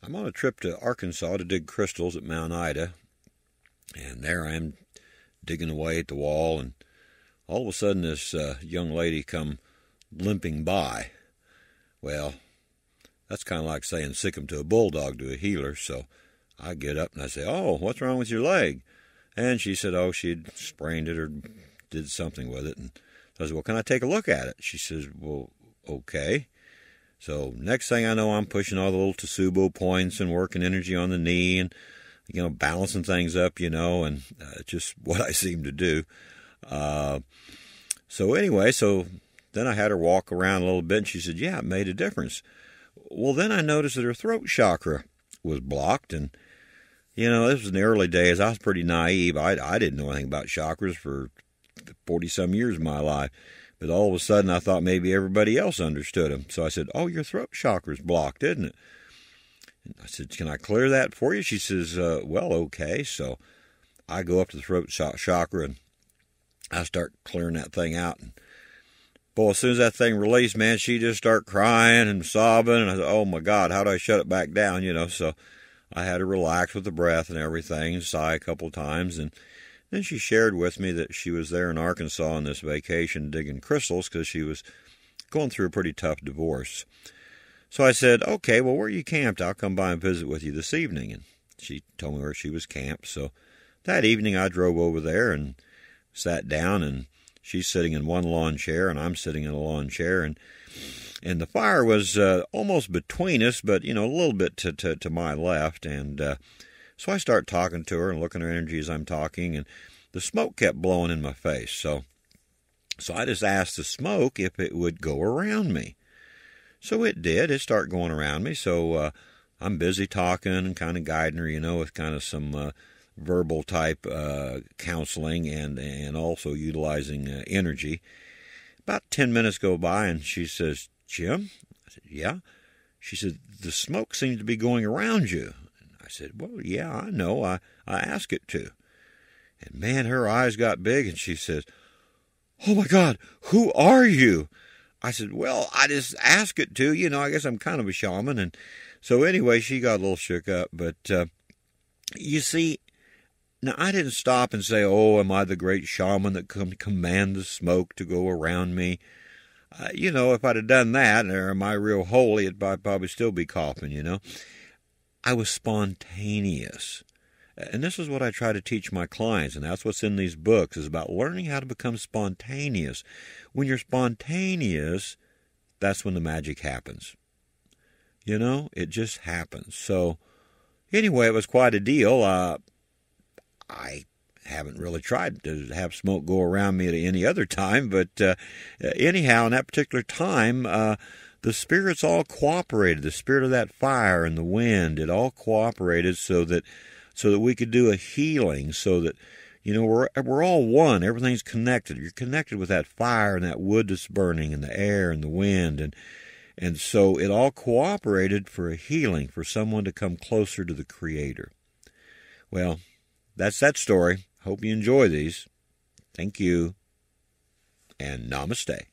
I'm on a trip to Arkansas to dig crystals at Mount Ida, and there I am digging away at the wall, and all of a sudden this young lady come limping by. Well, that's kind of like saying sick 'em to a bulldog to a healer, so I get up and I say, "Oh, what's wrong with your leg?" And she said, oh, she'd sprained it or did something with it. And I said, well, can I take a look at it? She says, well, okay. So next thing I know, I'm pushing all the little Tsubo points and working energy on the knee and, balancing things up, and just what I seem to do. So anyway, then I had her walk around a little bit, and she said, yeah, it made a difference. Well, then I noticed that her throat chakra was blocked, and this was in the early days. I was pretty naive. I didn't know anything about chakras for 40-some years of my life. But all of a sudden, I thought maybe everybody else understood them. So I said, oh, your throat chakra's blocked, isn't it? And I said, can I clear that for you? She says, well, okay. So I go up to the throat chakra, and I start clearing that thing out. And boy, as soon as that thing released, man, she just started crying and sobbing. And I said, oh, my God, how do I shut it back down? So I had to relax with the breath and everything, and sigh a couple of times. And then she shared with me that she was there in Arkansas on this vacation digging crystals because she was going through a pretty tough divorce. So I said, okay, well, where are you camped? I'll come by and visit with you this evening. And she told me where she was camped. So that evening I drove over there and sat down, and she's sitting in one lawn chair and I'm sitting in a lawn chair. And the fire was almost between us, but, a little bit to my left. And so I start talking to her and looking at her energy as I'm talking, and the smoke kept blowing in my face. So I just asked the smoke if it would go around me. So it did. It started going around me. So I'm busy talking and kind of guiding her, with kind of some verbal type counseling and also utilizing energy. About 10 minutes go by, and she says, Jim? I said, yeah. She said, the smoke seems to be going around you. And I said, well, yeah, I know. I asked it to. And man, her eyes got big, and she says, oh my God, who are you? I said, well, I just asked it to. I guess I'm kind of a shaman. And so anyway, she got a little shook up. But you see, now I didn't stop and say, oh, am I the great shaman that can command the smoke to go around me? If I'd have done that, or am I real holy, I'd probably still be coughing, I was spontaneous. And this is what I try to teach my clients, and that's what's in these books, is about learning how to become spontaneous. When you're spontaneous, that's when the magic happens. It just happens. So, anyway, it was quite a deal. I haven't really tried to have smoke go around me at any other time, but anyhow, in that particular time, the spirits all cooperated. The spirit of that fire and the wind, it all cooperated so that we could do a healing, so that, we're all one. Everything's connected. You're connected with that fire and that wood that's burning and the air and the wind. And so it all cooperated for a healing, for someone to come closer to the Creator. Well, that's that story. Hope you enjoy these. Thank you, and namaste.